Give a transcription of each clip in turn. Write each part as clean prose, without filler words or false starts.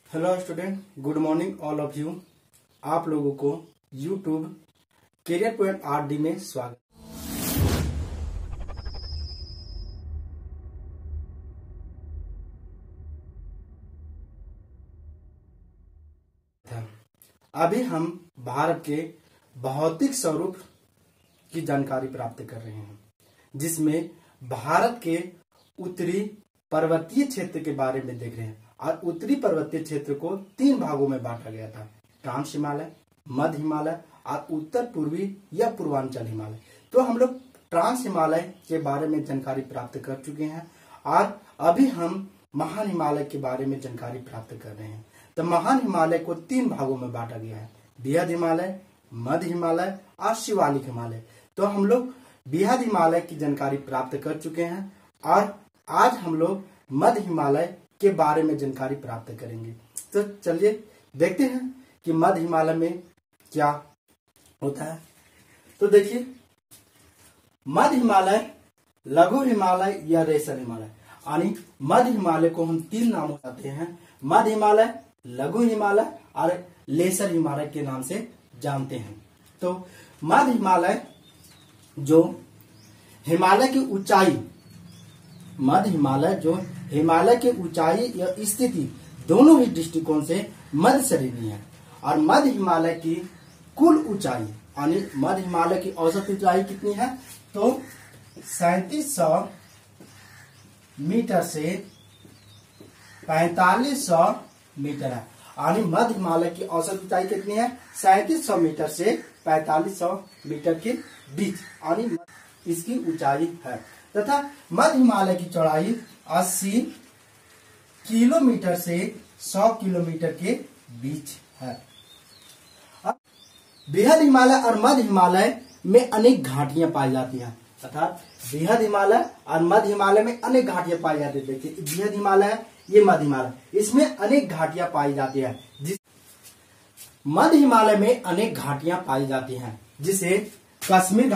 Hello student, good morning all of you. आप लोगों को यूट्यूब करियर पॉइंट RD में स्वागत है। अभी हम भारत के भौतिक स्वरूप की जानकारी प्राप्त कर रहे हैं, जिसमें भारत के उत्तरी पर्वतीय क्षेत्र के बारे में देख रहे हैं। और उत्तरी पर्वतीय क्षेत्र को 3 भागों में बांटा गया था: ट्रांस हिमालय, मध्य हिमालय और उत्तर पूर्वी या पूर्वांचल हिमालय। तो हम लोग ट्रांस हिमालय के बारे में जानकारी प्राप्त कर चुके हैं और अभी हम महान हिमालय के बारे में जानकारी प्राप्त कर रहे हैं। तो महान हिमालय को 3 भागों में बांटा गया है: बृहद हिमालय, मध्य हिमालय और शिवालिक हिमालय। तो हम लोग बृहद हिमालय की जानकारी प्राप्त कर चुके हैं और आज हम लोग मध्य हिमालय के बारे में जानकारी प्राप्त करेंगे। तो चलिए देखते हैं कि मध्य हिमालय में क्या होता है। तो देखिए, मध्य हिमालय, लघु हिमालय या रेसर हिमालय, यानी मध्य हिमालय को हम 3 नामों से जानते हैं: मध्य हिमालय, लघु हिमालय और लेसर हिमालय के नाम से जानते हैं। तो मध्य हिमालय जो हिमालय की ऊंचाई, मध्य हिमालय जो हिमालय की ऊंचाई या स्थिति दोनों ही दृष्टिकोण से मध्य श्रेणी है। और मध्य हिमालय की कुल ऊंचाई, यानी मध्य हिमालय की औसत ऊंचाई कितनी है? तो 3700 मीटर से 4500 मीटर है। यानी मध्य हिमालय की औसत ऊंचाई कितनी है? 3700 मीटर से 4500 मीटर के बीच, यानी इसकी ऊंचाई है। तथा मध्य हिमालय की चौड़ाई 80 किलोमीटर से 100 किलोमीटर के बीच है। बृहद हिमालय और मध्य हिमालय में अनेक घाटियां पाई जाती हैं। अर्थात बृहद हिमालय और मध्य हिमालय में अनेक घाटियां पाई जाती है। देखिए, बृहद हिमालय है, ये मध्य हिमालय, इसमें अनेक घाटियां पाई जाती है। मध्य हिमालय में अनेक घाटियां पाई जाती हैं, जिसे कश्मीर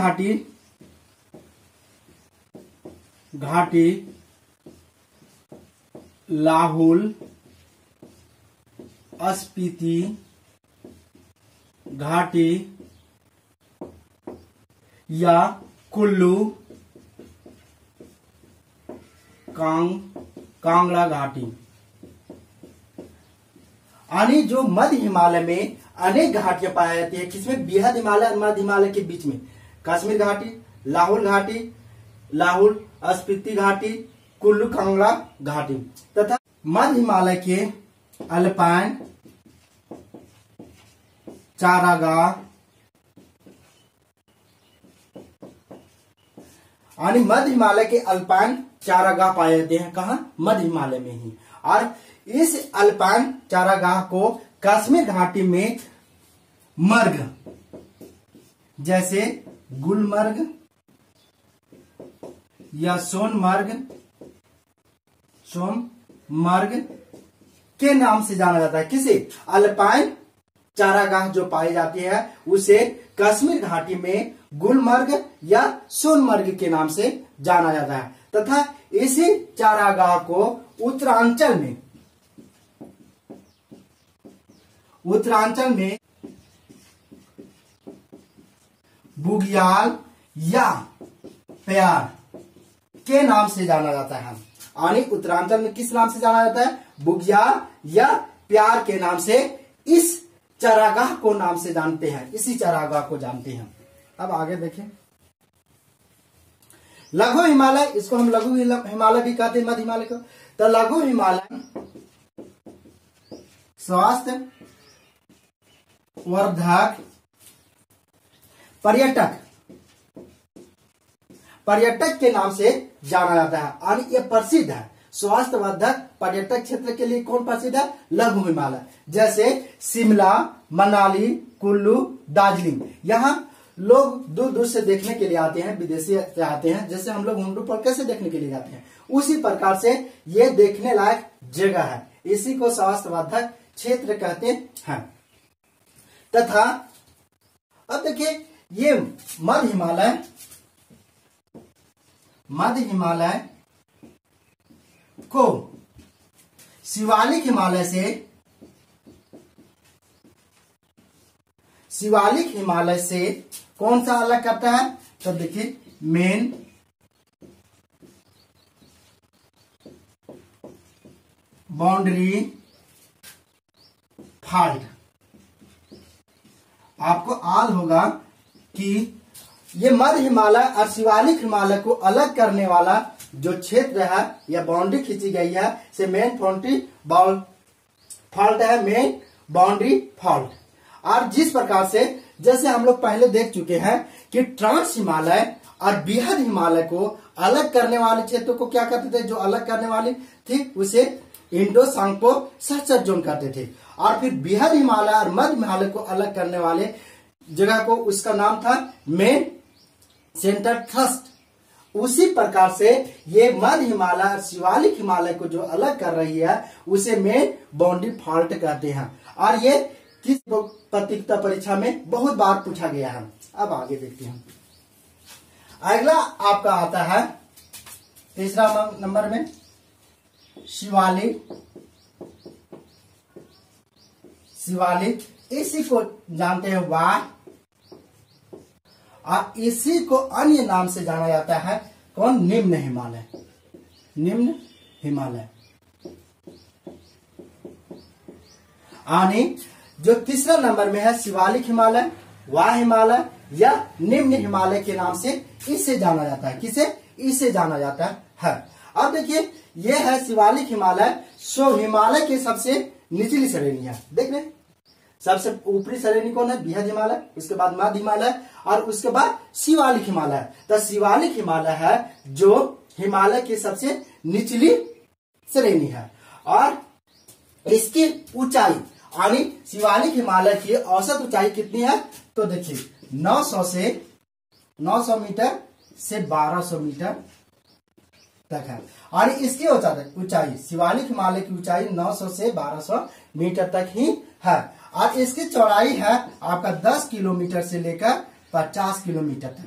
घाटी, लाहुल, स्पीति घाटी या कुल्लू कांगड़ा घाटी। यानी जो मध्य हिमालय में अनेक घाटियां पाई जाती है, किसमें? बृहद हिमालय और मध्य हिमालय के बीच में कश्मीर घाटी, लाहुल स्पीति घाटी, कुल्लू कांगड़ा घाटी। तथा मध्य हिमालय के अल्पाइन चारागाह, यानी मध्य हिमालय के अल्पाइन चारागाह पाए जाते हैं। कहा? मध्य हिमालय में ही। और इस अल्पाइन चारागाह को कश्मीर घाटी में मर्ग, जैसे गुलमर्ग या सोनमर्ग के नाम से जाना जाता है। किसे? अल्पाइन चारागाह जो पाई जाती है उसे कश्मीर घाटी में गुलमर्ग या सोनमर्ग के नाम से जाना जाता है। तथा इसी चारागाह को उत्तरांचल में बुग्याल या प्यार के नाम से जाना जाता है। यानी उत्तरांचल में किस नाम से जाना जाता है? बुग्याल या प्यार के नाम से इस चारागाह को नाम से जानते हैं, इसी चारागाह को जानते हैं। अब आगे देखें, लघु हिमालय, इसको हम लघु हिमालय भी कहते हैं, मध्य हिमालय को। तो लघु हिमालय स्वास्थ्य वर्धक पर्यटक के नाम से जाना जाता है। और ये प्रसिद्ध है, स्वास्थ्यवर्धक पर्यटक क्षेत्र के लिए कौन प्रसिद्ध है? लघु हिमालय। जैसे शिमला, मनाली, कुल्लू, दार्जिलिंग, यहाँ लोग दूर दूर से देखने के लिए आते हैं, विदेशी आते हैं। जैसे हम लोग हुंडू पर कैसे देखने के लिए जाते हैं, उसी प्रकार से ये देखने लायक जगह है। इसी को स्वास्थ्यवर्धक क्षेत्र कहते हैं। तथा अब देखिए, ये मध्य हिमालय को शिवालिक हिमालय से शिवालिक हिमालय से कौन सा अलग करता है? तो देखिए मेन बाउंड्री फॉल्ट। आपको याद होगा कि ये मध्य हिमालय और शिवालिक हिमालय को अलग करने वाला जो क्षेत्र है या बाउंड्री खींची गई है से मेन बाउंड्री फॉल्ट है, मेन बाउंड्री फॉल्ट। और जिस प्रकार से जैसे हम लोग पहले देख चुके हैं कि ट्रांस हिमालय और बृहद हिमालय को अलग करने वाले क्षेत्र को क्या करते थे, जो अलग करने वाली थी उसे इंडो सांगपो सहचर जोन करते थे। और फिर बृहद हिमालय और मध्य हिमालय को अलग करने वाले जगह को उसका नाम था मेन सेंटर थ्रस्ट। उसी प्रकार से ये मध्य हिमालय और शिवालिक हिमालय को जो अलग कर रही है उसे मेन बाउंड्री फॉल्ट कहते हैं। और ये किस प्रतियोगिता परीक्षा में बहुत बार पूछा गया है। अब आगे देखते हैं। अगला आपका आता है तीसरा नंबर में शिवालिक। इसी को जानते हैं वाय, और इसी को अन्य नाम से जाना जाता है कौन? निम्न हिमालय। निम्न हिमालय। यानी जो तीसरा नंबर में है शिवालिक हिमालय, वाय हिमालय या निम्न हिमालय के नाम से इसे जाना जाता है। किसे? इसे जाना जाता है। अब देखिए ये है शिवालिक हिमालय। सो हिमालय की सबसे निचली श्रेणी है। देख रहे सबसे ऊपरी श्रेणी कौन है? बृहद हिमालय, उसके बाद मध्य हिमालय और उसके बाद शिवालिक हिमालय। तो शिवालिक हिमालय है जो हिमालय की सबसे निचली श्रेणी है। और इसकी ऊंचाई यानी शिवालिक हिमालय की औसत ऊंचाई कितनी है? तो देखिए 900 मीटर से 1200 मीटर तक है। और इसकी ऊंचाई शिवालिक हिमालय की ऊंचाई 900 से 1200 मीटर तक ही है। और इसकी चौड़ाई है आपका 10 किलोमीटर से लेकर 50 किलोमीटर तक।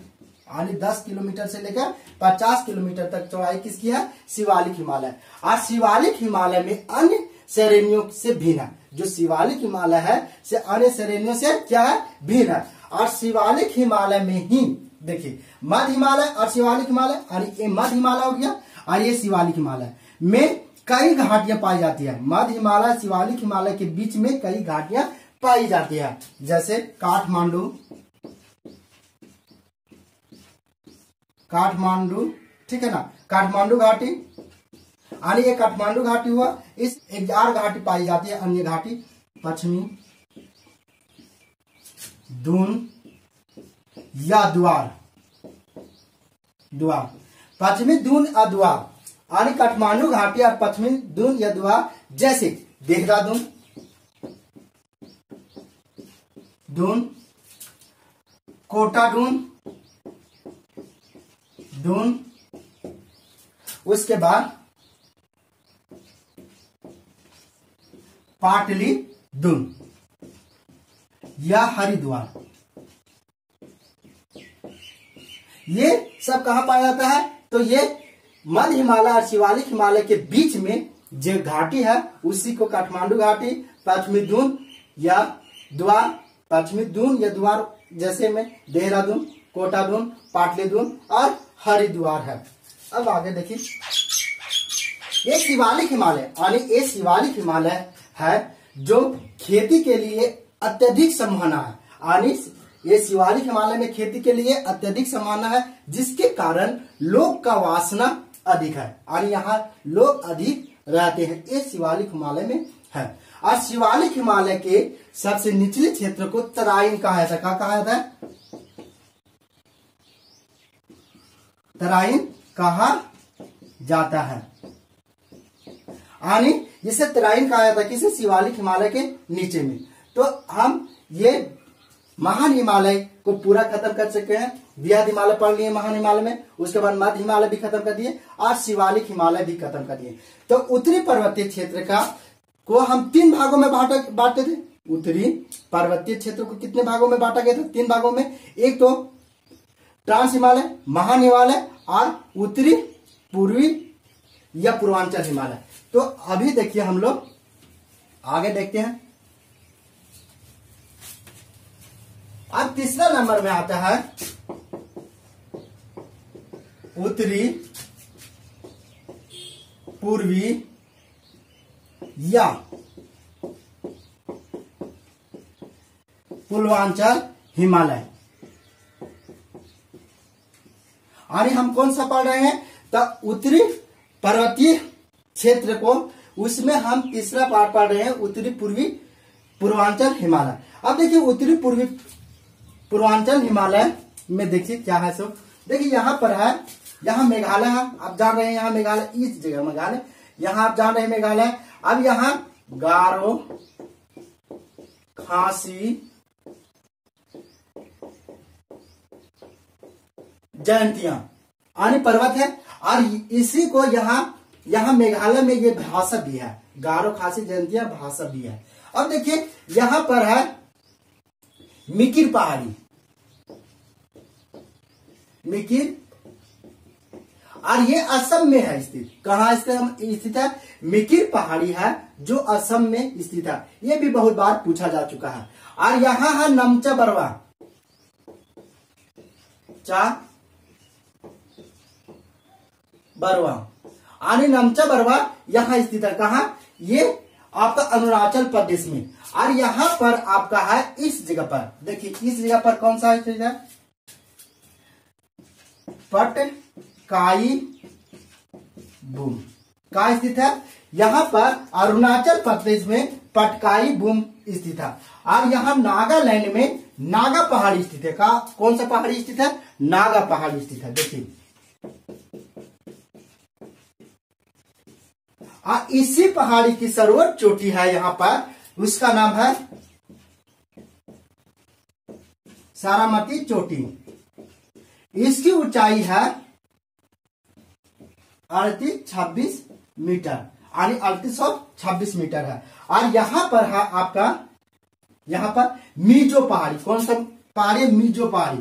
यानी 10 किलोमीटर से लेकर 50 किलोमीटर तक चौड़ाई किसकी है? शिवालिक हिमालय। और शिवालिक हिमालय में अन्य श्रेणियों से भिन्न है। जो शिवालिक हिमालय है से अन्य श्रेणियों से क्या है? भिन्न है। और शिवालिक हिमालय में ही देखिए मध्य हिमालय और शिवालिक हिमालय, और ये मध्य हिमालय हो गया और ये शिवालिक हिमालय में कई घाटियां पाई जाती है। मध्य हिमालय शिवालिक हिमालय के बीच में कई घाटियां पाई जाती है, जैसे काठमांडू, ठीक है ना, काठमांडू घाटी। यानी ये काठमांडू घाटी हुआ। इस 11 घाटी पाई जाती है। अन्य घाटी पश्चिमी दून या द्वार, पश्चिमी दून या द्वार। यानी काठमांडू घाटी और पश्चिमी दून या द्वार, जैसे देहरादून दून, कोटा दून, उसके बाद पाटली दून या हरिद्वार। ये सब कहां पाया जाता है? तो ये मध्य हिमालय और शिवालिक हिमालय के बीच में जो घाटी है उसी को काठमांडू घाटी, पश्चिमी दून या द्वार, जैसे में देहरादून, कोटा दून, पाटली दून और हरिद्वार है। अब आगे देखिए ये शिवालिक हिमालय, यानी ये शिवालिक हिमालय है जो खेती के लिए अत्यधिक संभावना है। यानी ये शिवालिक हिमालय में खेती के लिए अत्यधिक संभावना है, जिसके कारण लोग का वासना अधिक है। और यहाँ लोग अधिक रहते हैं। ये शिवालिक हिमालय में है। और शिवालिक हिमालय के सबसे निचले क्षेत्र को तराइन कहा जाता है। क्या कहा जाता है? तराइन कहा जाता है। यानी जिसे तराइन कहा जाता है किसे? शिवालिक हिमालय के नीचे में। तो हम ये महान हिमालय को पूरा खत्म कर चुके हैं। बृहद हिमालय पढ़ लिए महान हिमालय में, उसके बाद मध्य हिमालय भी खत्म कर दिए और शिवालिक हिमालय भी खत्म कर दिए। तो उत्तरी पर्वतीय क्षेत्र का को हम 3 भागों में बांटते थे। उत्तरी पर्वतीय क्षेत्र को कितने भागों में बांटा गया था? 3 भागों में। एक तो ट्रांस हिमालय, महान हिमालय और उत्तरी पूर्वी या पूर्वांचल हिमालय। तो अभी देखिए हम लोग आगे देखते हैं। अब तीसरा नंबर में आता है उत्तरी पूर्वी या पूर्वांचल हिमालय। और हम कौन सा पढ़ रहे हैं? तो उत्तरी पर्वतीय क्षेत्र को, उसमें हम तीसरा पार्ट पढ़ रहे हैं, उत्तरी पूर्वी पूर्वांचल हिमालय। अब देखिए उत्तरी पूर्वी पूर्वांचल हिमालय में देखिए क्या है। सो देखिए यहाँ पर है, यहाँ मेघालय है, आप जान रहे हैं यहाँ मेघालय, इस जगह मेघालय, यहाँ आप जान रहे हैं मेघालय। अब यहाँ गारो, खासी, जयंतिया आदि पर्वत है। और इसी को यहाँ मेघालय में ये भाषा भी है, गारो, खासी, जयंतिया भाषा भी है। अब देखिए यहाँ पर है मिकिर पहाड़ी, मिकिर, और ये असम में है स्थित। कहाँ स्थित है? मिकिर पहाड़ी है जो असम में स्थित है। ये भी बहुत बार पूछा जा चुका है। और यहाँ है नमचा बरवा, बरवा, आने नमचा बरवा यहाँ स्थित है। कहा? ये आपका अरुणाचल प्रदेश में। और यहाँ पर आपका है इस जगह पर, देखिए इस जगह पर कौन सा स्थित है? पटकाई बूम, कहा स्थित है? यहाँ पर अरुणाचल प्रदेश में पटकाई बूम स्थित है। और यहाँ नागालैंड में नागा पहाड़ी स्थित है। कहा? कौन सा पहाड़ी स्थित है? नागा पहाड़ी स्थित है। देखिए इसी पहाड़ी की सर्वोच्च चोटी है यहाँ पर, उसका नाम है सारामती चोटी। इसकी ऊंचाई है 3826 मीटर, यानी 3826 मीटर है। और यहाँ पर है आपका, यहाँ पर मीजो पहाड़ी। कौन सा पहाड़ी? मीजो पहाड़ी।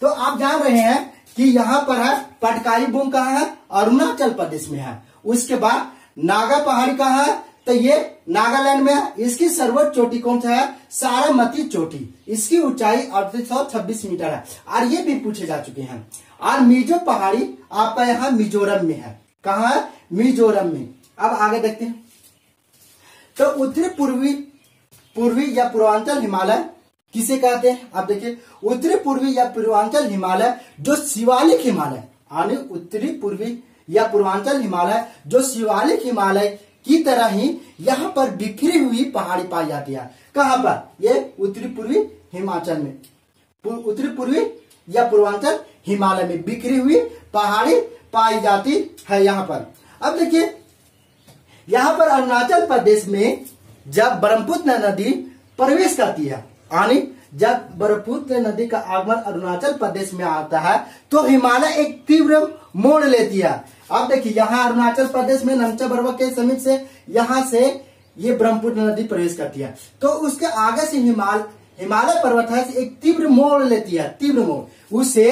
तो आप जान रहे हैं कि यहाँ पर है पटकाई बूम, कहाँ है? अरुणाचल प्रदेश में है। उसके बाद नागा पहाड़ी कहाँ है? तो ये नागालैंड में है। इसकी सर्वोच्च चोटी कौन सा है? सारामती चोटी। इसकी ऊंचाई 3826 मीटर है। और ये भी पूछे जा चुके हैं। और मिजो पहाड़ी आपका यहाँ मिजोरम में है। कहाँ है? मिजोरम में। अब आगे देखते हैं। तो उत्तरी पूर्वी या पूर्वांचल हिमालय किसे कहते हैं? आप देखिए उत्तरी पूर्वी या पूर्वांचल हिमालय जो शिवालिक हिमालय, यानी उत्तरी पूर्वी या पूर्वांचल हिमालय जो शिवालिक हिमालय की तरह ही यहाँ पर बिखरी हुई पहाड़ी पाई जाती है। कहाँ पर? ये उत्तरी पूर्वी हिमाचल में, उत्तरी पूर्वी या पूर्वांचल हिमालय में बिखरी हुई पहाड़ी पाई जाती है यहाँ पर। अब देखिए यहाँ पर अरुणाचल प्रदेश में जब ब्रह्मपुत्र नदी प्रवेश करती है, यानी जब ब्रह्मपुत्र नदी का आगमन अरुणाचल प्रदेश में आता है तो हिमालय एक तीव्र मोड़ लेती है। अब देखिए यहाँ अरुणाचल प्रदेश में नमचा बरवा के समीप से यहाँ से ये ब्रह्मपुत्र नदी प्रवेश करती है, तो उसके आगे से हिमालय पर्वत है एक तीव्र मोड़ लेती है, तीव्र मोड़, उसे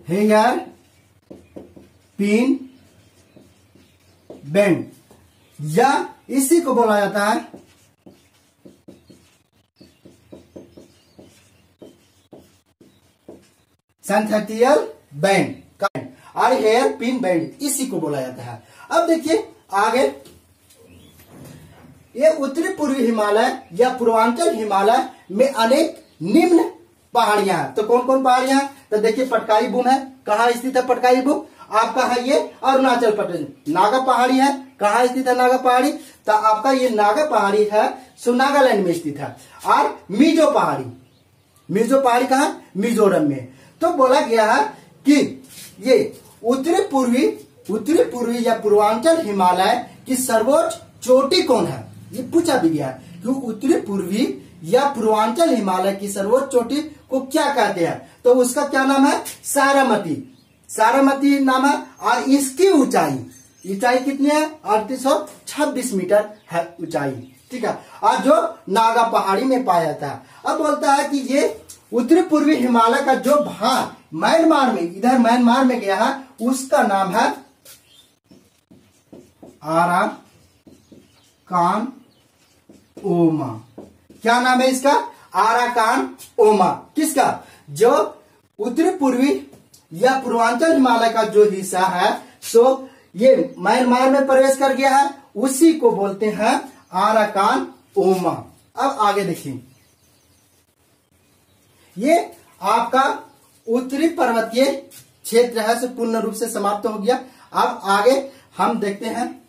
हेयर पिन बेंड या इसी को बोला जाता है सिंथेटियल बैंड और हेयर पिन बैंड, इसी को बोला जाता है। अब देखिए आगे, ये उत्तरी पूर्वी हिमालय या पूर्वांचल हिमालय में अनेक निम्न पहाड़ियां हैं। तो कौन कौन पहाड़ियां हैं? तो देखिए पटकाई बूम है। कहाँ स्थित है पटकाई बूम? आपका है ये अरुणाचल प्रदेश। नागा पहाड़ी है। कहाँ स्थित है नागा पहाड़ी? तो आपका ये नागा पहाड़ी है सो नागालैंड में स्थित है। और मिजो पहाड़ी कहाँ? मिजोरम में। तो बोला गया है कि ये उत्तरी पूर्वी या पूर्वांचल हिमालय की सर्वोच्च चोटी कौन है? ये पूछा भी गया है कि उत्तरी पूर्वी या पूर्वांचल हिमालय की सर्वोच्च चोटी को क्या कहते हैं? तो उसका क्या नाम है? सारामती नाम है। और इसकी ऊंचाई कितनी है? 3826 मीटर है ऊंचाई। ठीक है। और जो नागा पहाड़ी में पाया जाता है। अब बोलता है कि ये उत्तरी पूर्वी हिमालय का जो भाग म्यांमार में, इधर म्यांमार में गया है, उसका नाम है आराकान ओमा। क्या नाम है इसका? आराकान ओमा। किसका? जो उत्तरी पूर्वी या पूर्वांचल हिमालय का जो हिस्सा है, सो ये म्यांमार में प्रवेश कर गया है, उसी को बोलते हैं आराकान ओमा। अब आगे देखिए, ये आपका उत्तरी पर्वतीय क्षेत्र है, से पूर्ण रूप से समाप्त हो गया। अब आगे हम देखते हैं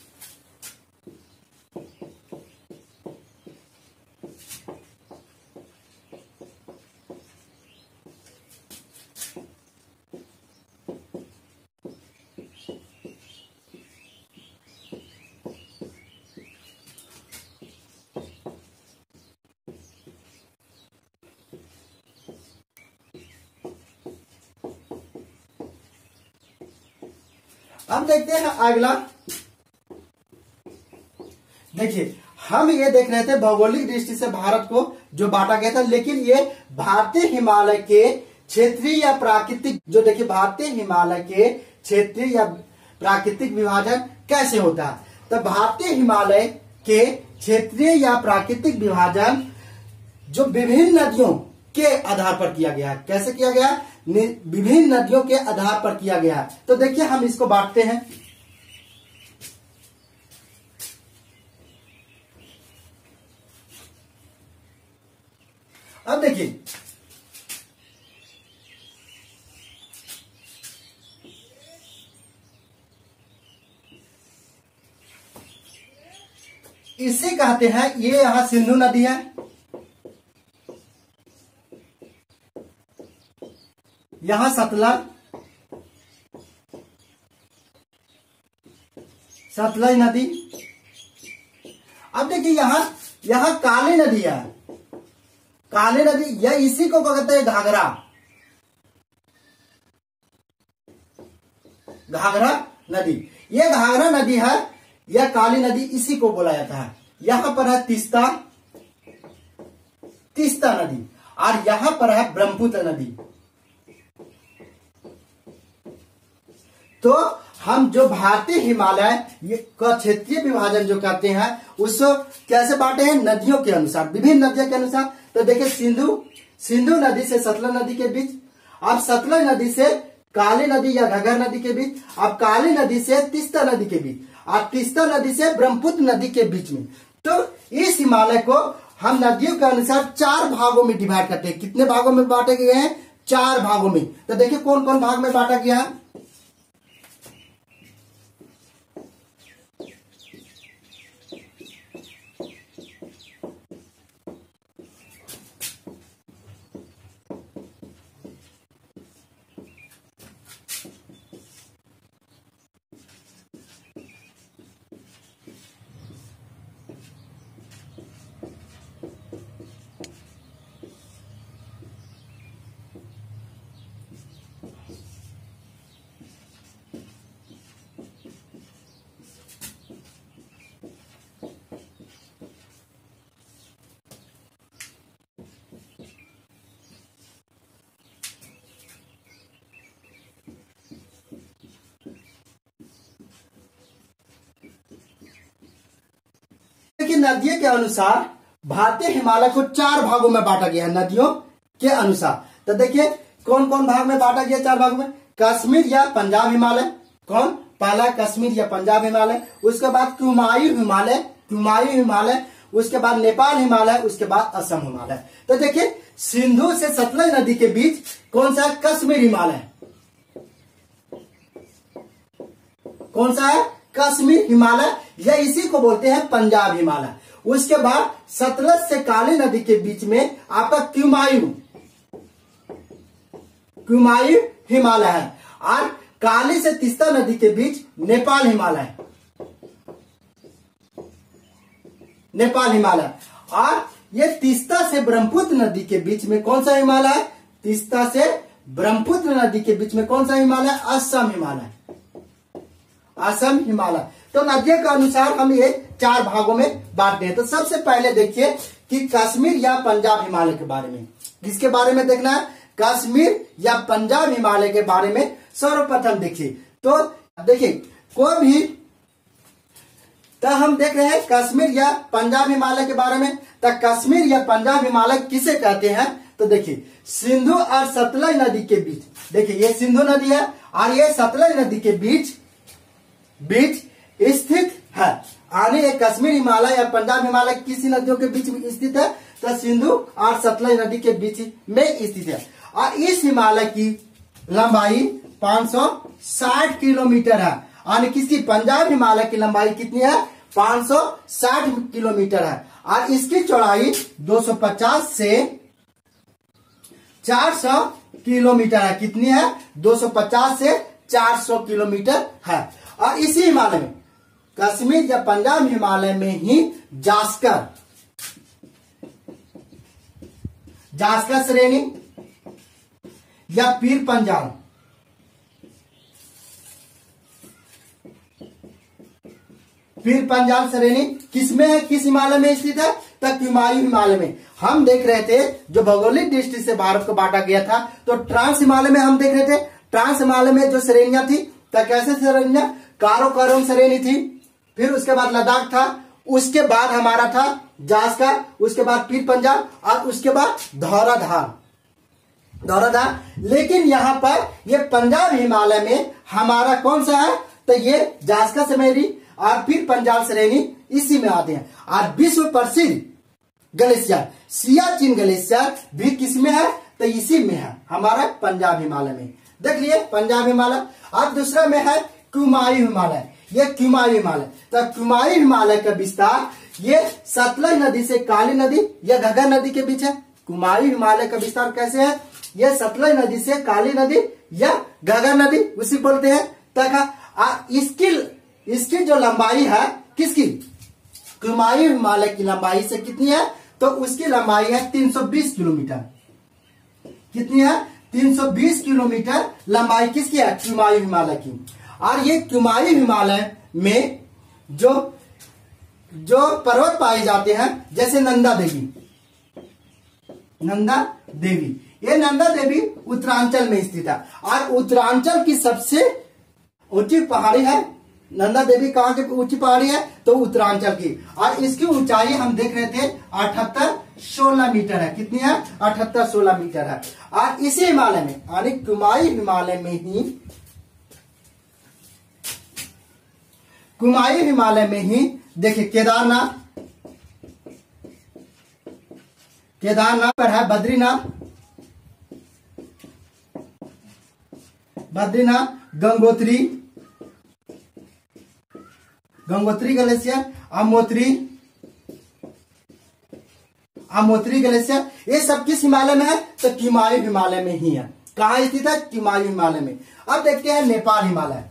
अब देखते हैं अगला। देखिए, हम ये देख रहे थे भौगोलिक दृष्टि से भारत को जो बांटा गया था, लेकिन ये भारतीय हिमालय के क्षेत्रीय या प्राकृतिक, जो देखिए भारतीय हिमालय के क्षेत्रीय या प्राकृतिक विभाजन कैसे होता है। तो भारतीय हिमालय के क्षेत्रीय या प्राकृतिक विभाजन जो विभिन्न नदियों के आधार पर किया गया है। कैसे किया गया? विभिन्न नदियों के आधार पर किया गया है। तो देखिए, हम इसको बांटते हैं। अब देखिए, इसे कहते हैं, ये यहां सिंधु नदी है, यहां सतलज नदी। अब देखिए, यहां काली नदी है, काली नदी, यह इसी को कहते हैं घाघरा, घाघरा नदी। यह घाघरा नदी है, यह काली नदी, इसी को बोला जाता है। यहां पर है तीस्ता नदी, और यहां पर है ब्रह्मपुत्र नदी। तो हम जो भारतीय हिमालय का क्षेत्रीय विभाजन जो करते हैं, उसको कैसे बांटे हैं? नदियों के अनुसार, विभिन्न नदियों के अनुसार। तो देखिए, सिंधु नदी से सतलज नदी के बीच, अब सतलज नदी से काली नदी या घग्गर नदी के बीच, अब काली नदी से तीस्ता नदी के बीच, और तीस्ता नदी से ब्रह्मपुत्र नदी के बीच में। तो इस हिमालय को हम नदियों के अनुसार 4 भागों में डिवाइड करते हैं। कितने भागों में बांटे गए हैं? 4 भागों में। तो देखिए, कौन कौन भाग में बांटा गया है। देखिए, नदियों के अनुसार भारतीय हिमालय को 4 भागों में बांटा गया है, नदियों के अनुसार। तो देखिए, कौन कौन भाग में बांटा गया 4 भागों में? कश्मीर या पंजाब हिमालय। कौन? पहला कश्मीर या पंजाब हिमालय, उसके बाद कुमायूं हिमालय, उसके बाद नेपाल हिमालय, उसके बाद असम हिमालय। तो देखिए, सिंधु से सतलज नदी के बीच कौन सा है? कश्मीर हिमालय। कौन सा है? कश्मीर हिमालय, या इसी को बोलते हैं पंजाब हिमालय। उसके बाद सतलज से काली नदी के बीच में आपका कुमायूं हिमालय है, और काली से तीस्ता नदी के बीच नेपाल हिमालय, और ये तीस्ता से ब्रह्मपुत्र नदी के बीच में कौन सा हिमालय है? तीस्ता से ब्रह्मपुत्र नदी के बीच में कौन सा हिमालय? असम हिमालय। तो नदियों के अनुसार हम ये 4 भागों में बांटते हैं। तो सबसे पहले देखिए कि कश्मीर या पंजाब हिमालय के बारे में, किसके बारे में देखना है? कश्मीर या पंजाब हिमालय के बारे में सर्वप्रथम देखिए। तो देखिए, कोई भी तो हम देख रहे हैं कश्मीर या पंजाब हिमालय के बारे में। तो कश्मीर या पंजाब हिमालय किसे कहते हैं? तो देखिए सिंधु और सतलज नदी के बीच, देखिए ये सिंधु नदी है और ये सतलज नदी के बीच स्थित है। आने ये कश्मीर हिमालय या पंजाब हिमालय किसी नदियों के बीच में स्थित है? तो सिंधु और सतलज नदी के बीच में स्थित है। और इस हिमालय की लंबाई 560 किलोमीटर है। और किसकी? पंजाब हिमालय की लंबाई कितनी है? 560 किलोमीटर है। और इसकी चौड़ाई 250 से 400 किलोमीटर है। कितनी है? 250 से 400 किलोमीटर है। और इसी हिमालय में, कश्मीर या पंजाब हिमालय में ही जास्कर श्रेणी या पीर पंजाल श्रेणी किसमें है? किस हिमालय में स्थित है? तो कुमायूं हिमालय में। हम देख रहे थे जो भौगोलिक दृष्टि से भारत को बांटा गया था, तो ट्रांस हिमालय में हम देख रहे थे। ट्रांस हिमालय में जो श्रेणियां थी, तो कैसे श्रेणियां? काराकोरम श्रेणी थी, फिर उसके बाद लद्दाख था, उसके बाद हमारा था जास्कर, उसके बाद पीर पंजाल और उसके बाद धौलाधार। लेकिन यहाँ पर ये पंजाब हिमालय में हमारा कौन सा है? तो ये जास्कर श्रेणी और पीर पंजाल श्रेणी इसी में आते हैं। और विश्व प्रसिद्ध ग्लेशियर सियाचिन ग्लेशियर भी किसमें है? तो इसी में है, हमारा पंजाब हिमालय में। देख लिए पंजाब हिमालय। और दूसरा में है कुमायूं हिमालय। ये कुमायूं हिमालय, तो कुमायूं हिमालय का विस्तार ये सतलज नदी से काली नदी या घग्गर नदी के बीच है। कुमायूं हिमालय का विस्तार कैसे है? ये सतलज नदी से काली नदी या घग्गर नदी उसी बोलते हैं तक। इसकी जो लंबाई है, किसकी? कुमायूं हिमालय की लंबाई से कितनी है? तो उसकी लंबाई है 320 किलोमीटर। कितनी है? 320 किलोमीटर लंबाई किसकी है? कुमायूं हिमालय की। और ये कुमायूं हिमालय में जो पर्वत पाए जाते हैं, जैसे नंदा देवी, ये नंदा देवी उत्तरांचल में स्थित है। और उत्तरांचल की सबसे ऊंची पहाड़ी है नंदा देवी। कहां की ऊंची पहाड़ी है? तो उत्तरांचल की। और इसकी ऊंचाई हम देख रहे थे 78-16 मीटर है। कितनी है? 78-16 मीटर है। और इसी हिमालय में, यानी कुमायूं हिमालय में ही देखिए केदारनाथ पर है, बद्रीनाथ, गंगोत्री ग्लेशियर, आमोत्री ग्लेशियर, ये सब किस हिमालय में है? तो कुमायूं हिमालय में ही है। कहां स्थित है? कुमायूं हिमालय में। अब देखते हैं नेपाल हिमालय।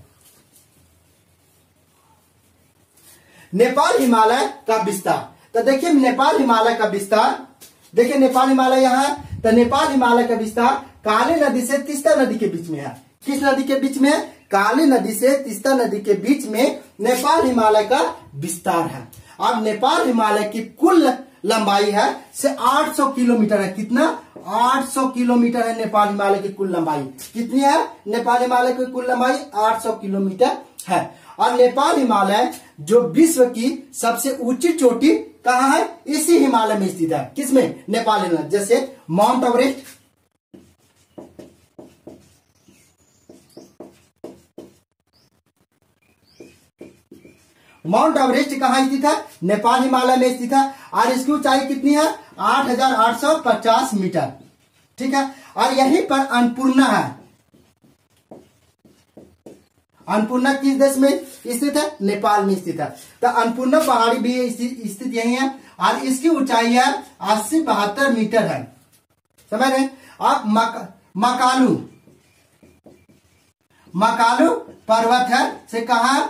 नेपाल हिमालय का विस्तार, तो देखिए नेपाल हिमालय का विस्तार, देखिए नेपाल हिमालय यहाँ है। तो नेपाल हिमालय का विस्तार काली नदी से तीस्ता नदी के बीच में है। किस नदी के बीच में है? काली नदी से तीस्ता नदी के बीच में नेपाल हिमालय का विस्तार है। अब नेपाल हिमालय की कुल लंबाई है से 800 किलोमीटर है। कितना? 800 किलोमीटर है नेपाल हिमालय की कुल लंबाई। कितनी है? नेपाल हिमालय की कुल लंबाई 800 किलोमीटर है। और नेपाल हिमालय जो विश्व की सबसे ऊंची चोटी कहाँ है? इसी हिमालय में स्थित है। किसमें? नेपाल हिमालय। जैसे माउंट एवरेस्ट, कहाँ स्थित है? नेपाल हिमालय में स्थित है। और इसकी ऊंचाई कितनी है? 8,850 मीटर। ठीक है। और यहीं पर अन्नपूर्णा है। अन्नपूर्णा किस देश में स्थित है? नेपाल में स्थित है। तो अन्नपूर्णा पहाड़ी भी स्थित यही है। और इसकी ऊंचाई है 80-72 मीटर है। समझ रहे? अब मकालू पर्वत है से कहा?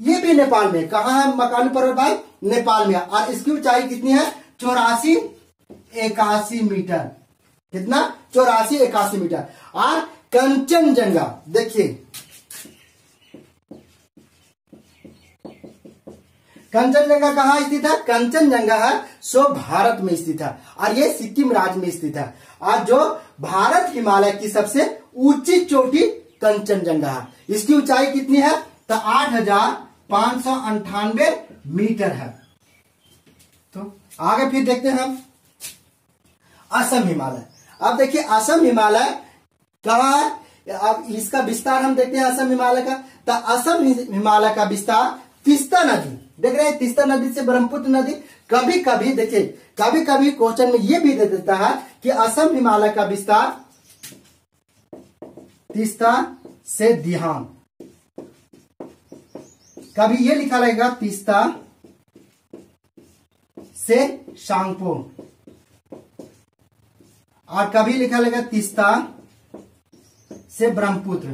ये भी नेपाल में। कहा है मकालू पर्वत भाई? नेपाल में। और इसकी ऊंचाई कितनी है? 84-81 मीटर। कितना? 84-81 मीटर। और कंचनजंगा, देखिए कंचनजंगा कहाँ स्थित है? कंचनजंगा है सो भारत में स्थित है। और ये सिक्किम राज्य में स्थित है। और जो भारत हिमालय की सबसे ऊंची चोटी कंचनजंगा है। इसकी ऊंचाई कितनी है? तो 8,598 मीटर है। तो आगे फिर देखते हैं हम असम हिमालय। अब देखिए असम हिमालय कहाँ है, अब इसका विस्तार हम देखते हैं असम हिमालय का। तो असम हिमालय का विस्तार तीस्ता नदी, देख रहे हैं तीस्ता नदी से ब्रह्मपुत्र नदी। कभी कभी देखिए, कभी कभी क्वेश्चन में ये भी दे देता है कि असम हिमालय का विस्तार तीस्ता से दिहांग, कभी ये लिखा रहेगा तीस्ता से शांगपो, और कभी लिखा रहेगा तीस्ता से ब्रह्मपुत्र।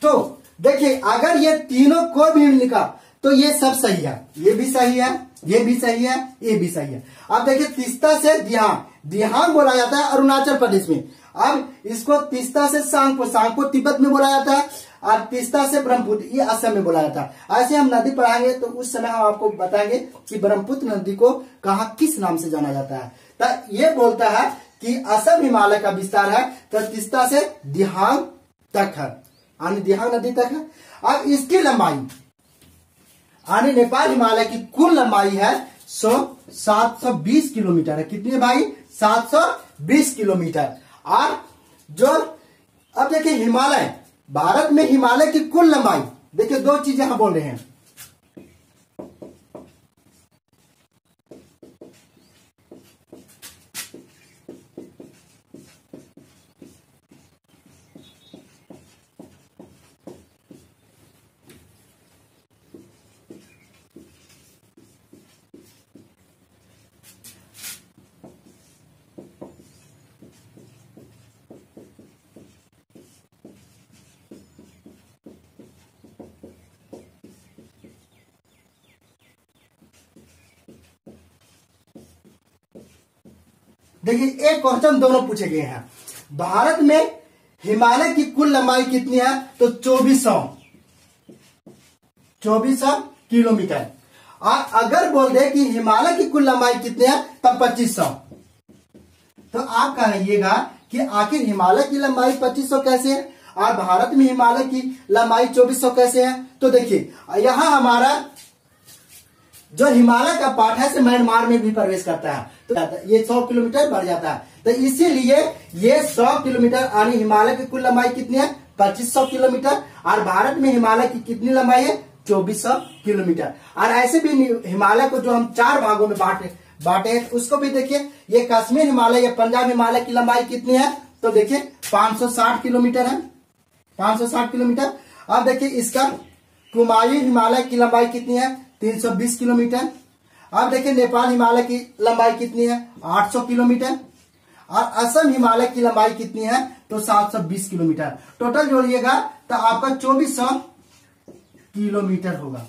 तो देखिए अगर ये तीनों को भी लिखा तो ये सब सही है, ये भी सही है, ये भी सही है, ये भी सही है। अब देखिए तीस्ता से दिहांग, दिहांग बोला जाता है अरुणाचल प्रदेश में। अब इसको तीस्ता से सांगपो, सांगपो तिब्बत में बोला जाता है, और तीस्ता से ब्रह्मपुत्र ये असम में बोला जाता है। ऐसे हम नदी पढ़ाएंगे तो उस समय हम आपको बताएंगे कि ब्रह्मपुत्र नदी को कहाँ किस नाम से जाना जाता है। तो ये बोलता है कि असम हिमालय का विस्तार है तो तीस्ता से दिहांग तक है, यानी दिहांग नदी तक है। अब इसकी लंबाई यानी नेपाल हिमालय की कुल लंबाई है 720 किलोमीटर है। कितनी है भाई? 720 किलोमीटर। और जो अब देखिए हिमालय, भारत में हिमालय की कुल लंबाई, देखिए दो चीजें हम बोल रहे हैं। देखिए एक क्वेश्चन दोनों पूछे गए हैं। भारत में हिमालय की कुल लंबाई कितनी है? तो 2400 किलोमीटर। और अगर बोल दे कि हिमालय की कुल लंबाई कितनी है तब 2500, तो आप कहिएगा कि आखिर हिमालय की लंबाई 2500 कैसे है और भारत में हिमालय की लंबाई 2400 कैसे है? तो देखिए यहां हमारा जो हिमालय का पार्ट है से म्यांमार में भी प्रवेश करता है, तो ये 100 किलोमीटर बढ़ जाता है। तो इसीलिए ये 100 किलोमीटर यानी हिमालय की कुल लंबाई कितनी है? 2500 किलोमीटर। और भारत में हिमालय की कितनी लंबाई है? 2400 किलोमीटर। और ऐसे भी हिमालय को जो हम 4 भागों में बांटे उसको भी देखिए। ये कश्मीर हिमालय या पंजाब हिमालय की लंबाई कितनी है? तो देखिए 560 किलोमीटर है, 560 किलोमीटर। अब देखिए इसका कुमायूं हिमालय की लंबाई कितनी है? 320 किलोमीटर। अब देखिए नेपाल हिमालय की लंबाई कितनी है? 800 किलोमीटर। और असम हिमालय की लंबाई कितनी है? तो 720 किलोमीटर। टोटल जोड़िएगा तो आपका 2400 किलोमीटर होगा।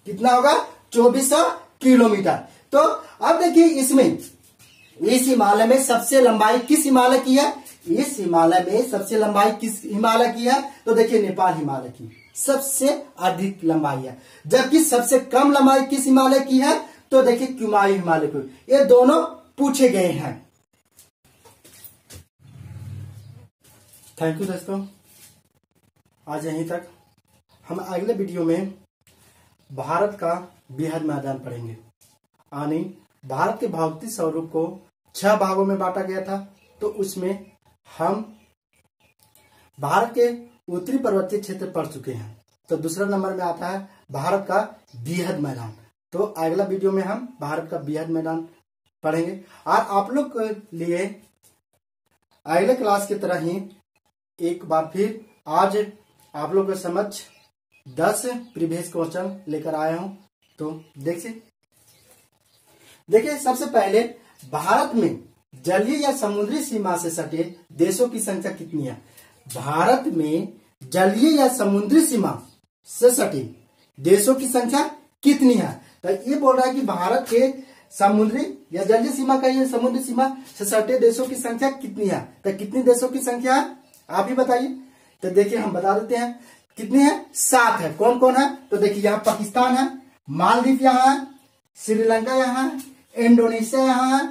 कितना होगा? 2400 किलोमीटर। तो अब देखिए इसमें इस हिमालय में सबसे लंबाई किस हिमालय की है? इस हिमालय में सबसे लंबाई किस हिमालय की है? तो देखिए नेपाल हिमालय की सबसे अधिक लंबाई है। जबकि सबसे कम लंबाई किस हिमालय की है? तो देखिए कुमायूं हिमालय की। ये दोनों पूछे गए हैं। थैंक यू दोस्तों, आज यहीं तक। हम अगले वीडियो में भारत का बृहद मैदान पढ़ेंगे। यानी भारत के भौतिक स्वरूप को 6 भागों में बांटा गया था, तो उसमें हम भारत के उत्तरी पर्वतीय क्षेत्र पढ़ चुके हैं। तो दूसरा नंबर में आता है भारत का बृहद मैदान। तो अगला वीडियो में हम भारत का बृहद मैदान पढ़ेंगे। और आप लोग के लिए अगले क्लास की तरह ही एक बार फिर आज आप लोग के समक्ष 10 प्रीवियस क्वेश्चन लेकर आया हूं। तो देखिए सबसे पहले भारत में जलीय या समुद्री सीमा से सटे देशों की संख्या कितनी है? भारत में जलीय या समुद्री सीमा से सटे देशों की संख्या कितनी है? तो ये बोल रहा है कि भारत के समुद्री या जलीय सीमा का ये समुद्री सीमा से सटे देशों की संख्या कितनी है? तो कितनी देशों की संख्या है आप ही बताइए। तो देखिए हम बता देते हैं कितनी है। 7 है। कौन कौन है? तो देखिए यहाँ पाकिस्तान है, मालदीव यहाँ है, श्रीलंका यहाँ है, इंडोनेशिया यहाँ है,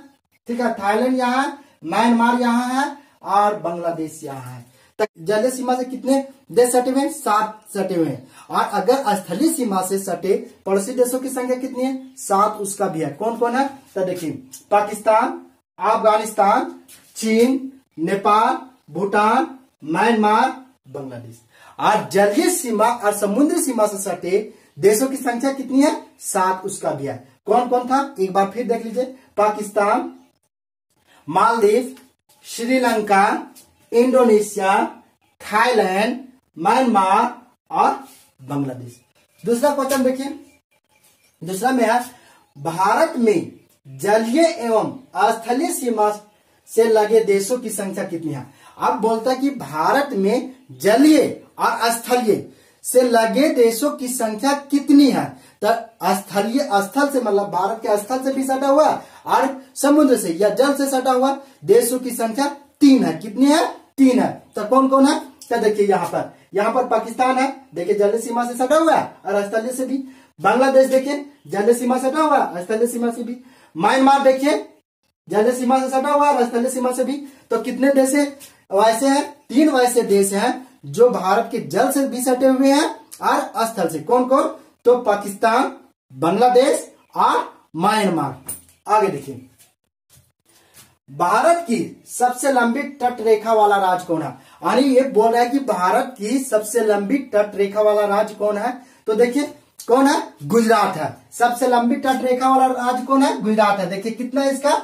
ठीक है, थाईलैंड यहाँ है, म्यांमार यहाँ है और बांग्लादेश यहाँ है। जलीय सीमा से कितने देश सटे हुए हैं? 7 सटे हुए हैं। और अगर स्थलीय सीमा से सटे पड़ोसी देशों की संख्या कितनी है? 7 उसका भी है। कौन कौन है? तो देखिए पाकिस्तान, अफगानिस्तान, चीन, नेपाल, भूटान, म्यांमार, बांग्लादेश। और जलीय सीमा और समुद्री सीमा से सटे देशों की संख्या कितनी है? 7 उसका भी है। कौन कौन था? एक बार फिर देख लीजिए, Pakistan, Maldives, Sri Lanka, Indonesia, Thailand, Myanmar और बांग्लादेश। दूसरा क्वेश्चन देखिए, दूसरा में है भारत में जलीय एवं स्थलीय सीमा से लगे देशों की संख्या कितनी है? अब बोलता है कि भारत में जलीय और स्थलीय से लगे देशों की संख्या कितनी है? तो स्थलीय, स्थल से मतलब भारत के स्थल से भी सटा हुआ और समुद्र से या जल से सटा हुआ देशों की संख्या 3 है। कितनी है? 3 है। तो कौन कौन है? तो देखिए यहाँ पर पाकिस्तान है, देखिए जलीय सीमा से सटा हुआ है और स्थलीय से भी। बांग्लादेश देखिए जलीय सीमा से सटा हुआ है, स्थलीय सीमा से भी। म्यांमार देखिए जलीय सीमा से सटा हुआ है और स्थलीय सीमा से भी। तो कितने देश वैसे हैं? 3 वैसे देश हैं जो भारत के जल से भी सटे हुए हैं और स्थल से। कौन कौन? तो पाकिस्तान, बांग्लादेश और म्यांमार। आगे देखिए, भारत की सबसे लंबी तट रेखा वाला राज्य कौन है? यानी ये बोल रहा है कि भारत की सबसे लंबी तट रेखा वाला राज्य कौन है? तो देखिए कौन है? गुजरात है। सबसे लंबी तट रेखा वाला राज्य कौन है? गुजरात है। देखिए कितना है इसका?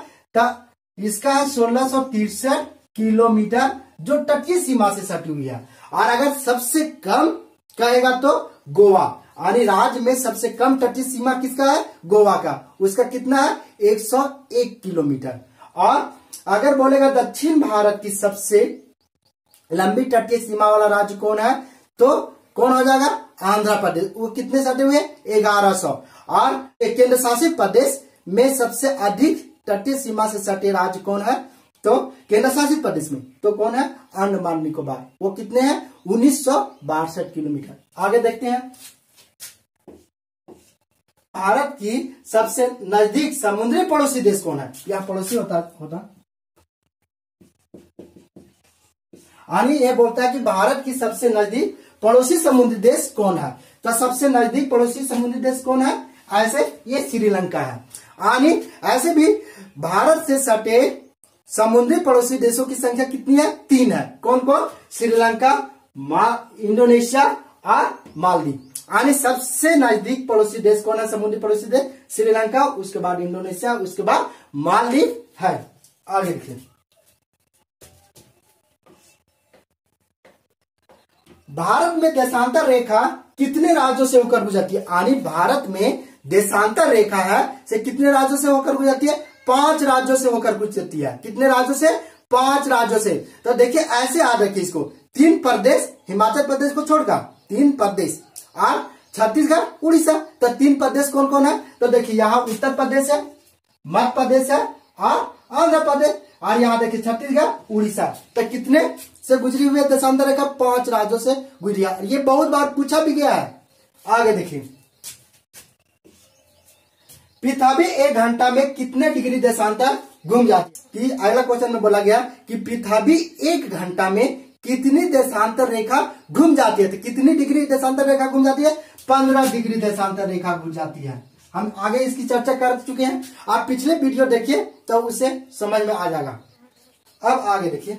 इसका है 1663 किलोमीटर जो तटीय सीमा से सटी हुई है। और अगर सबसे कम कहेगा तो गोवा, यानी राज्य में सबसे कम तटीय सीमा किसका है? गोवा का। उसका कितना है? 101 किलोमीटर। और अगर बोलेगा दक्षिण भारत की सबसे लंबी तटीय सीमा वाला राज्य कौन है? तो कौन हो जाएगा? आंध्र प्रदेश। वो कितने सटे हुए? 1100। और केंद्र शासित प्रदेश में सबसे अधिक तटीय सीमा से सटे राज्य कौन है? तो केंद्र शासित प्रदेश में तो कौन है? अंडमान निकोबार। वो कितने हैं? 1962 किलोमीटर। आगे देखते हैं, भारत की सबसे नजदीक समुद्री पड़ोसी देश कौन है? यह पड़ोसी होता यानी ये बोलता है कि भारत की सबसे नजदीक पड़ोसी समुद्री देश कौन है? तो सबसे नजदीक पड़ोसी समुद्री देश कौन है? ऐसे ये श्रीलंका है। यानी ऐसे भी भारत से सटे समुद्री पड़ोसी देशों की संख्या कितनी है? 3 है। कौन कौन? श्रीलंका, इंडोनेशिया और मालदीव। यानी सबसे नजदीक पड़ोसी देश कौन है? समुद्री पड़ोसी देश श्रीलंका, उसके बाद इंडोनेशिया, उसके बाद मालदीव है। आगे देखिए, भारत में देशांतर रेखा कितने राज्यों से होकर गुजरती है? यानी भारत में देशांतर रेखा है से कितने राज्यों से होकर गुजरती है? 5 राज्यों से होकर गुजरती है। कितने राज्यों से? 5 राज्यों से। तो देखिए ऐसे याद रखिए इसको, 3 प्रदेश, हिमाचल प्रदेश को छोड़कर 3 प्रदेश और छत्तीसगढ़, उड़ीसा। तो 3 प्रदेश कौन कौन है? तो देखिए यहाँ उत्तर प्रदेश है, मध्य प्रदेश है और आंध्र प्रदेश। और यहाँ देखिए छत्तीसगढ़, उड़ीसा। तो कितने से गुजरी हुई है देशांतर रेखा? 5 राज्यों से गुजरी है। ये बहुत बार पूछा भी गया है। आगे देखिए, पृथ्वी 1 घंटा में कितने डिग्री देशांतर घूम जाती है? अगला क्वेश्चन में बोला गया कि पृथ्वी 1 घंटा में कितनी देशांतर रेखा घूम जाती है? तो कितनी डिग्री देशांतर रेखा घूम जाती है? 15 डिग्री देशांतर रेखा घूम जाती है। हम आगे इसकी चर्चा कर चुके हैं, आप पिछले वीडियो देखिए तो उसे समझ में आ जाएगा। अब आगे देखिए,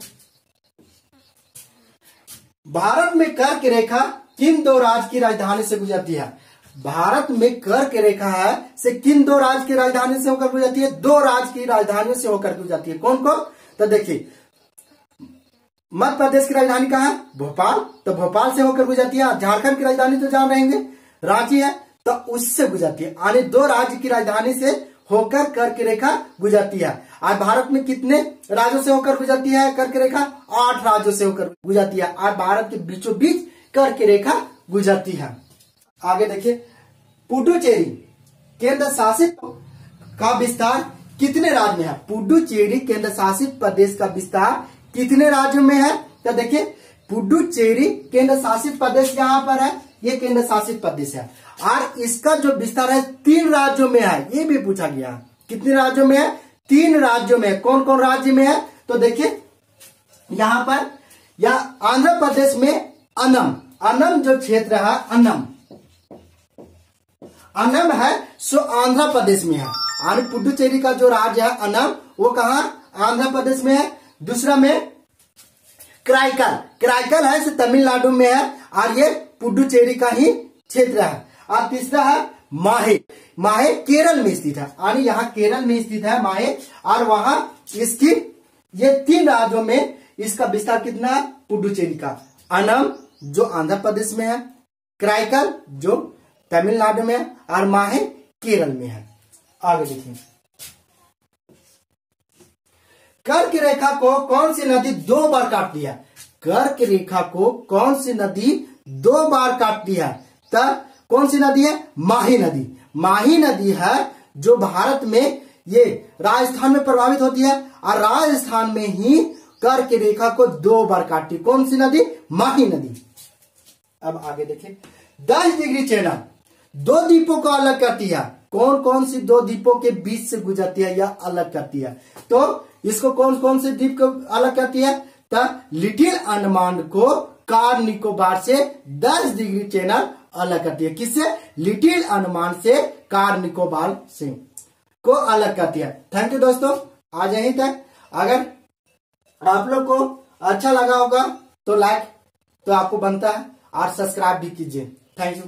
भारत में कर्क रेखा किन 2 राज्य की राजधानी से गुजरती है? भारत में कर्क रेखा है से किन 2 राज्य की राजधानी से होकर गुजरती है? 2 राज्य की राजधानियों से होकर गुजरती है। कौन कौन? तो देखिए मध्य प्रदेश की राजधानी कहाँ है? भोपाल। तो भोपाल से होकर गुजरती है। झारखंड की राजधानी तो जान रहेंगे, रांची है, तो उससे गुजरती है। यानी 2 राज्य की राजधानी से होकर कर्क रेखा गुजरती है। आज भारत में कितने राज्यों से होकर गुजरती है कर्क रेखा? 8 राज्यों से होकर गुजरती है। आज भारत के बीचों बीच कर्क रेखा गुजरती है। आगे देखिए, पुडुचेरी केंद्र शासित का विस्तार कितने राज्य में है? पुडुचेरी केंद्र शासित प्रदेश का विस्तार कितने राज्यों में है? तो देखिए पुडुचेरी केंद्र शासित प्रदेश यहाँ पर है, ये केंद्र शासित प्रदेश है। और इसका जो विस्तार है 3 राज्यों में है। ये भी पूछा गया, कितने राज्यों में है? 3 राज्यों में। कौन कौन राज्य में है? तो देखिए यहाँ पर या आंध्र प्रदेश में अनम जो क्षेत्र है, अनम है सो आंध्र प्रदेश में है। और पुडुचेरी का जो राज्य है अनम, वो कहा आंध्र प्रदेश में है। दूसरा में क्राइकल है सो तमिलनाडु में है और ये पुडुचेरी का ही क्षेत्र है। और तीसरा है माहे केरल में स्थित है, और यहाँ केरल में स्थित है माहे। और वहां इसकी ये 3 राज्यों में इसका विस्तार कितना है, पुडुचेरी का अनम जो आंध्र प्रदेश में है, क्राइकल जो तमिलनाडु में है, और माहे केरल में है। आगे देखिए, कर्क रेखा को कौन सी नदी 2 बार काटती है? कर्क रेखा को कौन सी नदी 2 बार काटती है? तब कौन सी नदी है? माही नदी है जो भारत में ये राजस्थान में प्रभावित होती है, और राजस्थान में ही कर्क रेखा को 2 बार काटती। कौन सी नदी? माही नदी। अब आगे देखिए, 10 डिग्री चैनल 2 द्वीपों को अलग करती है। कौन कौन सी 2 द्वीपों के बीच से गुजरती है या अलग करती है? तो इसको कौन कौन से द्वीप को अलग करती है? तब लिटिल अंडमान को कार निकोबार से 10 डिग्री चैनल अलग करती है। किससे? लिटिल अंडमान से कार निकोबार से को अलग करती है। थैंक यू दोस्तों, आज यहीं तक। अगर आप लोग को अच्छा लगा होगा तो लाइक तो आपको बनता है, और सब्सक्राइब भी कीजिए। Thank you.